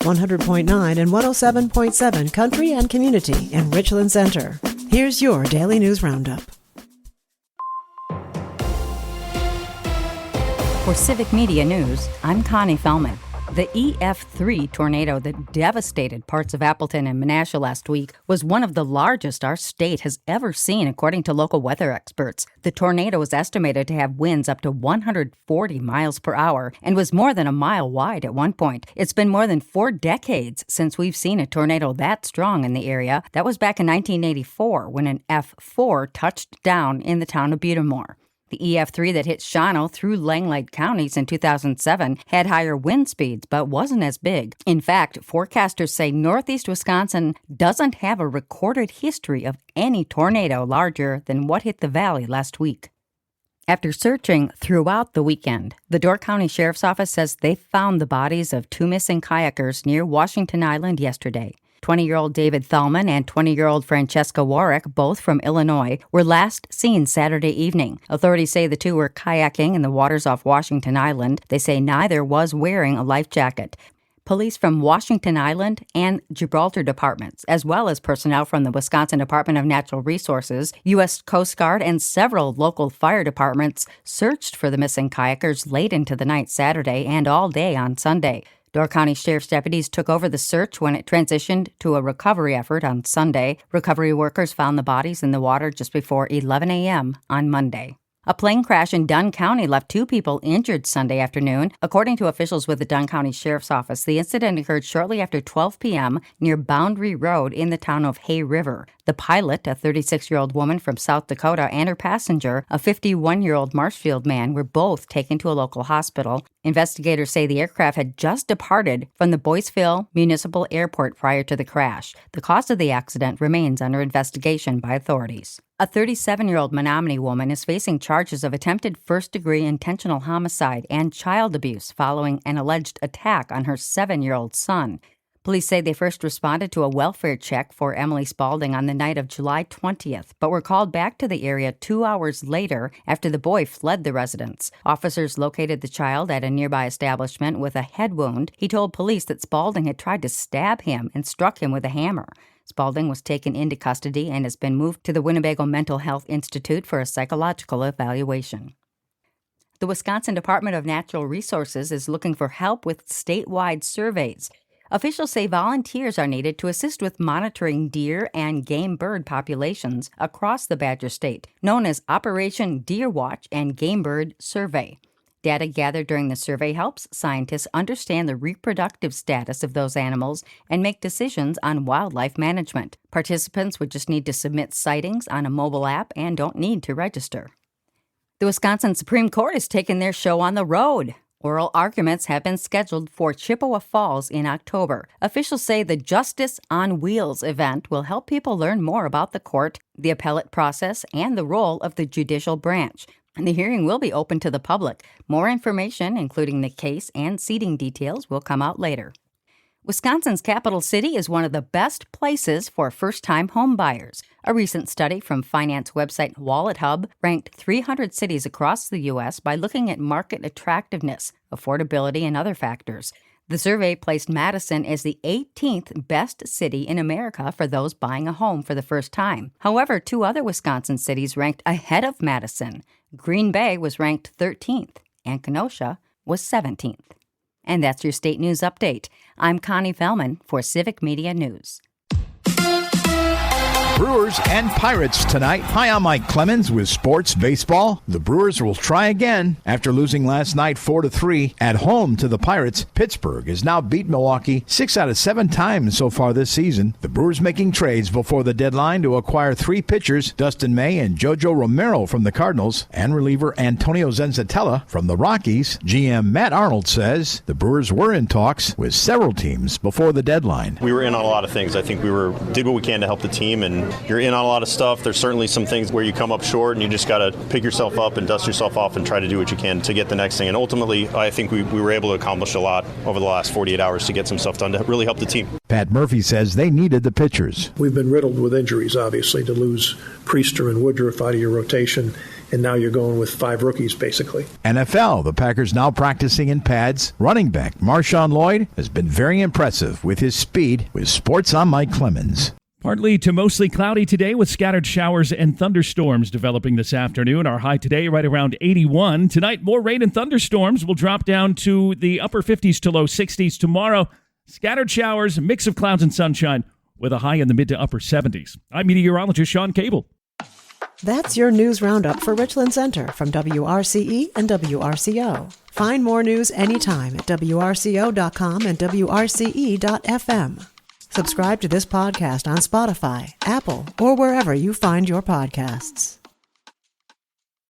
100.9 and 107.7 Country and Community in Richland Center. Here's your Daily News Roundup. For Civic Media News, I'm Connie Fellman. The EF3 tornado that devastated parts of Appleton and Menasha last week was one of the largest our state has ever seen, according to local weather experts. The tornado was estimated to have winds up to 140 miles per hour and was more than a mile wide at one point. It's been more than 4 decades since we've seen a tornado that strong in the area. That was back in 1984 when an F4 touched down in the town of Butamore. The EF3 that hit Shawano through Langlade counties in 2007 had higher wind speeds, but wasn't as big. In fact, forecasters say northeast Wisconsin doesn't have a recorded history of any tornado larger than what hit the valley last week. After searching throughout the weekend, the Door County Sheriff's Office says they found the bodies of 2 missing kayakers near Washington Island yesterday. 20-year-old David Thalman and 20-year-old Francesca Warwick, both from Illinois, were last seen Saturday evening. Authorities say the two were kayaking in the waters off Washington Island. They say neither was wearing a life jacket. Police from Washington Island and Gibraltar departments, as well as personnel from the Wisconsin Department of Natural Resources, U.S. Coast Guard, and several local fire departments searched for the missing kayakers late into the night Saturday and all day on Sunday. Door County Sheriff's deputies took over the search when it transitioned to a recovery effort on Sunday. Recovery workers found the bodies in the water just before 11 a.m. on Monday. A plane crash in Dunn County left 2 people injured Sunday afternoon. According to officials with the Dunn County Sheriff's Office, the incident occurred shortly after 12 p.m. near Boundary Road in the town of Hay River. The pilot, a 36-year-old woman from South Dakota, and her passenger, a 51-year-old Marshfield man, were both taken to a local hospital. Investigators say the aircraft had just departed from the Boyceville Municipal Airport prior to the crash. The cause of the accident remains under investigation by authorities. A 37-year-old Menominee woman is facing charges of attempted first-degree intentional homicide and child abuse following an alleged attack on her 7-year-old son. Police say they first responded to a welfare check for Emily Spaulding on the night of July 20th, but were called back to the area 2 hours later after the boy fled the residence. Officers located the child at a nearby establishment with a head wound. He told police that Spaulding had tried to stab him and struck him with a hammer. Spaulding was taken into custody and has been moved to the Winnebago Mental Health Institute for a psychological evaluation. The Wisconsin Department of Natural Resources is looking for help with statewide surveys. Officials say volunteers are needed to assist with monitoring deer and game bird populations across the Badger State, known as Operation Deer Watch and Game Bird Survey. Data gathered during the survey helps scientists understand the reproductive status of those animals and make decisions on wildlife management. Participants would just need to submit sightings on a mobile app and don't need to register. The Wisconsin Supreme Court has taken their show on the road. Oral arguments have been scheduled for Chippewa Falls in October. Officials say the Justice on Wheels event will help people learn more about the court, the appellate process, and the role of the judicial branch. The hearing will be open to the public. More information, including the case and seating details, will come out later. Wisconsin's capital city is one of the best places for first-time home buyers. A recent study from finance website WalletHub ranked 300 cities across the U.S. by looking at market attractiveness, affordability, and other factors. The survey placed Madison as the 18th best city in America for those buying a home for the first time. However, 2 other Wisconsin cities ranked ahead of Madison. Green Bay was ranked 13th, and Kenosha was 17th. And that's your state news update. I'm Connie Fellman for Civic Media News. Brewers and Pirates tonight. Hi, I'm Mike Clemens with Sports Baseball. The Brewers will try again after losing last night 4-3 at home to the Pirates. Pittsburgh has now beat Milwaukee 6 out of 7 times so far this season. The Brewers making trades before the deadline to acquire 3 pitchers, Dustin May and Jojo Romero from the Cardinals, and reliever Antonio Zenzatella from the Rockies. GM Matt Arnold says the Brewers were in talks with several teams before the deadline. We were in on a lot of things. I think we did what we can to help the team, and you're in on a lot of stuff. There's certainly some things where you come up short and you just got to pick yourself up and dust yourself off and try to do what you can to get the next thing. And ultimately, I think we were able to accomplish a lot over the last 48 hours to get some stuff done to really help the team. Pat Murphy says they needed the pitchers. We've been riddled with injuries, obviously, to lose Priester and Woodruff out of your rotation and now you're going with 5 rookies, basically. NFL, the Packers now practicing in pads. Running back Marshawn Lloyd has been very impressive with his speed. With Sports, I'm Mike Clemens. Partly to mostly cloudy today with scattered showers and thunderstorms developing this afternoon. Our high today right around 81. Tonight, more rain and thunderstorms will drop down to the upper 50s to low 60s. Tomorrow, scattered showers, mix of clouds and sunshine with a high in the mid to upper 70s. I'm meteorologist Sean Cable. That's your news roundup for Richland Center from WRCE and WRCO. Find more news anytime at WRCO.com and WRCE.FM. Subscribe to this podcast on Spotify, Apple, or wherever you find your podcasts.